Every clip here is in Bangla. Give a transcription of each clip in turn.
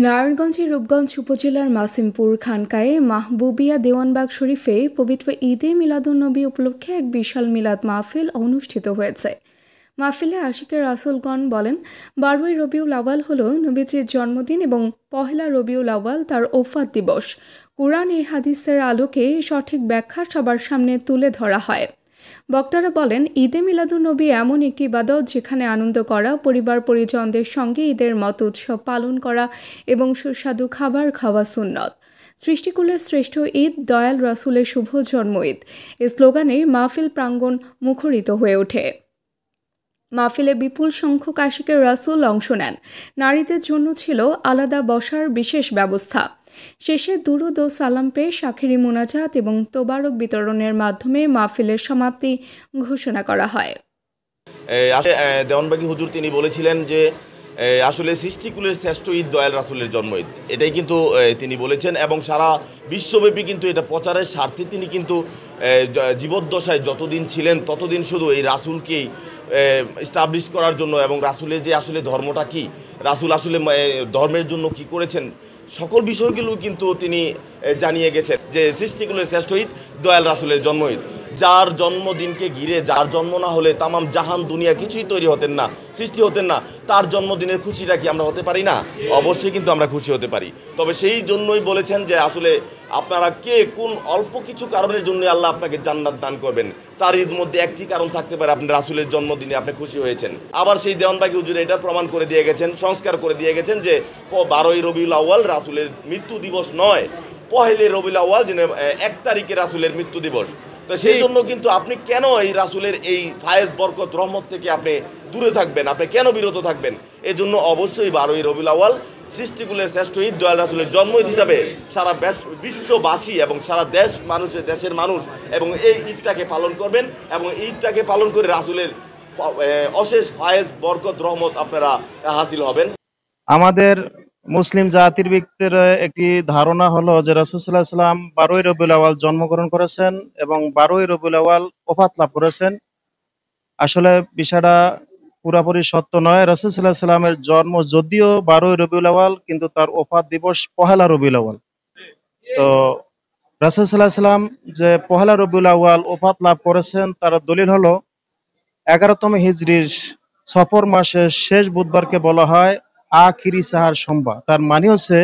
নারায়ণগঞ্জের রূপগঞ্জ উপজেলার মাসিমপুর খানকায়ে মাহবুবিয়া দেওয়ানবাগ শরীফে পবিত্র ঈদে মিলাদুন্নবী উপলক্ষে এক বিশাল মিলাদ মাহফিল অনুষ্ঠিত হয়েছে। মাহফিলে আশিকের রাসূলগণ বলেন, 12ই রবিউল আউয়াল হল নবীজির জন্মদিন এবং পহেলা রবিউল আউয়াল তার ওফাত দিবস। কুরআন ও হাদিসের আলোকে সঠিক ব্যাখ্যা সবার সামনে তুলে ধরা হয়। বক্তারা বলেন, ঈদে মিলাদুন্নবী এমন একটি ইবাদত যেখানে আনন্দ করা, পরিবার পরিজনদের সঙ্গে ঈদের মতো উৎসব পালন করা এবং সুস্বাদু খাবার খাওয়া সুন্নত। সৃষ্টিকুলের শ্রেষ্ঠ ঈদ দয়াল রাসূলের শুভ জন্ম ঈদ এই স্লোগানে মাহফিল প্রাঙ্গণ মুখরিত হয়ে ওঠে। মাহফিলে বিপুল সংখ্যক আশিকের রাসূল অংশ নেন। নারীদের জন্য ছিল আলাদা বসার বিশেষ ব্যবস্থা। শেষে দুরুদ ও সালাম পেশ, আখেরি মুনাজাত এবং তোবারক বিতরণের মাধ্যমে মাহফিলের সমাপ্তি ঘোষণা করা হয়। দেওয়ানবাগী হুজুর তিনি বলেছিলেন যে আসলে সৃষ্টিকুলের শ্রেষ্ঠ ঈদ দয়াল রাসূলের জন্ম ঈদ, এটাই কিন্তু তিনি বলেছেন এবং সারা বিশ্বব্যাপী কিন্তু এটা প্রচারের স্বার্থে তিনি কিন্তু জীবদ্দশায় যতদিন ছিলেন ততদিন শুধু এই রাসূলকেই এস্টাবলিশ করার জন্য এবং রাসূলের যে আসলে ধর্মটা কি, রাসূল আসলে ধর্মের জন্য কি করেছেন, সকল বিষয়গুলো কিন্তু তিনি জানিয়ে গেছেন যে সৃষ্টিকুলের শ্রেষ্ঠ ঈদ দয়াল রাসূলের জন্ম ঈদ। যার জন্মদিনকে ঘিরে, যার জন্ম না হলে তামাম জাহান দুনিয়া কিছুই তৈরি হতেন না, সৃষ্টি হতেন না, তার জন্মদিনের খুশিটা কি আমরা হতে পারি না? অবশ্যই কিন্তু আমরা খুশি হতে পারি। তবে সেই জন্যই বলেছেন যে আসলে আপনারা কে কোন অল্প কিছু কারণের জন্য আল্লাহ আপনাকে জান্নাত দান করবেন, তার এর মধ্যে একটি কারণ থাকতে পারে আপনি রাসূলের জন্মদিনে আপনি খুশি হয়েছেন। আবার সেই দেওয়ানবাগী হুজুর এটা প্রমাণ করে দিয়ে গেছেন, সংস্কার করে দিয়ে গেছেন যে 12ই রবিউল আউয়াল রাসূলের মৃত্যু দিবস নয়, পহেলা রবিউল আউয়াল যেন 1 তারিখে রাসূলের মৃত্যু দিবস। তো সেই জন্য কিন্তু আপনি কেন এই রাসূলের এই ফায়েজ বরকত রহমত থেকে আপনি দূরে থাকবেন, আপনি কেন বিরত থাকবেন? এই জন্য অবশ্যই 12ই রবিউল আউয়াল সৃষ্টিকুলের শ্রেষ্ঠ ঈদ দয়াল রাসূলের জন্ম ঈদ হিসাবে সারা বিশ্ববাসী এবং সারা দেশের মানুষ এবং এই ঈদটাকে পালন করবেন এবং ঈদটাকে পালন করে রাসূলের অশেষ ফায়েজ বরকত রহমত আপনারা হাসিল হবেন। আমাদের মুসলিম জাতির ব্যক্তির একটি ধারণা হলো যে রাসূল সাল্লাল্লাহু আলাইহি ওয়াসাল্লাম 12ই রবিউল আউয়াল জন্মগ্রহণ করেছেন এবং 12ই রবিউল আউয়াল ওফাত লাভ করেছেন। আসলে বিষয়টা পুরাপুরি সত্য নয়। রাসূল সাল্লাল্লাহু আলাইহি ওয়াসাল্লামের জন্ম যদিও 12ই রবিউল আউয়াল, কিন্তু তার ওফাত দিবস পহেলা রবিউল আউয়াল। তো রাসূল সাল্লাল্লাহু আলাইহি ওয়াসাল্লাম যে পহেলা রবিউল আউয়াল ওফাত লাভ করেছেন তার দলিল হলো 11তম হিজরির সফর মাসের শেষ বুধবারকে বলা হয় আখিরি সাহার সোমবার। তার মানে হচ্ছে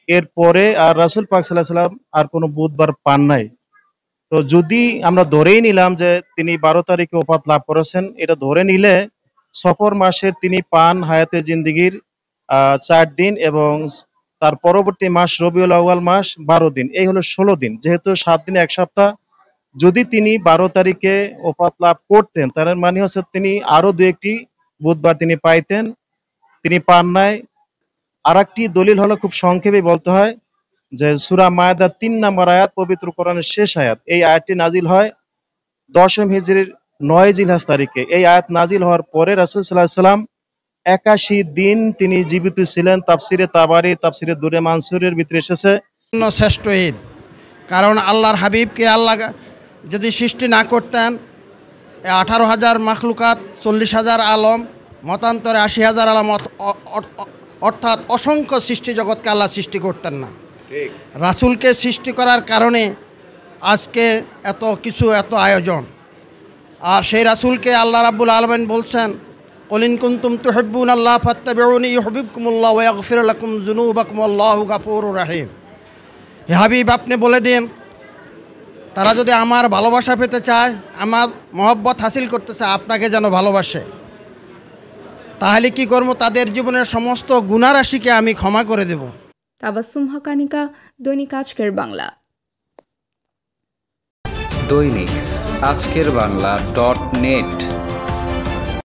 এরপরে আর রাসূল পাক সাল্লাল্লাহু আলাইহি ওয়াসাল্লাম আর কোনো বুধবার পান নাই। তো যদি আমরা ধরেই নিলাম যে তিনি 12 তারিখে ওফাত লাভ করেছেন, এটা ধরে নিলে সফর মাসের তিনি পান হায়াতে জিন্দেগির 4 দিন এবং তার পরবর্তী মাস রবিউল আউয়াল মাস 12 দিন, এই হলো 16 দিন। যেহেতু 7 দিনে 1 সপ্তাহ, যদি তিনি 12 তারিখে ওফাত লাভ করতেন তার মানে হচ্ছে তিনি আরো 2-1টি বুধবার তিনি পাইতেন, তিনি পান নাই। আরেকটি দলিল হলো, খুব সংক্ষেপে বলতে হয় যে সূরা মায়েদার 3 নম্বর আয়াত, পবিত্র কোরআনের শেষ আয়াত, এই আয়াতটি নাজিল হয় 10ম হিজরির 9 জিলহজ তারিখে। এই আয়াত নাজিল হওয়ার পরে রাসূল সাল্লাল্লাহু আলাইহি ওয়াসাল্লাম 81 দিন তিনি জীবিত ছিলেন। তাফসিরে তাবারি, তাফসিরে দুরে মানসুরের ভিতরে এসেছে শ্রেষ্ঠ ঈদ। কারণ আল্লাহর হাবিবকে আল্লাহ যদি সৃষ্টি না করতেন, 18,000 মাখলুকাত, 40,000 আলম, মতান্তরে 80,000 আলম, অর্থাৎ অসংখ্য সৃষ্টি জগৎকে আল্লাহ সৃষ্টি করতেন না। রাসূলকে সৃষ্টি করার কারণে আজকে এত কিছু, এত আয়োজন। আর সেই রাসূলকে আল্লাহ রাব্বুল আলামিন বলছেন, কুল ইন কুনতুম তুহিব্বুনাল্লাহ ফাত্তাবিউনি ইউহিব্বুকুমুল্লাহ ওয়া ইয়াগফির লাকুম যুনুবাকুম আল্লাহু গাফুরুর রহিম। হে হাবিব, আপনি বলে দিন, তারা যদি আমার ভালোবাসা পেতে চায়, আমার মহব্বত হাসিল করতে চায়, আপনাকে যেন ভালোবাসে, তাহলে কি করব? তাদের জীবনের সমস্ত গুনাহরাশিকে আমি ক্ষমা করে দেব। তাবাসসুম হকানিকা, দৈনিক আজকের বাংলা। দৈনিক আজকের বাংলা .net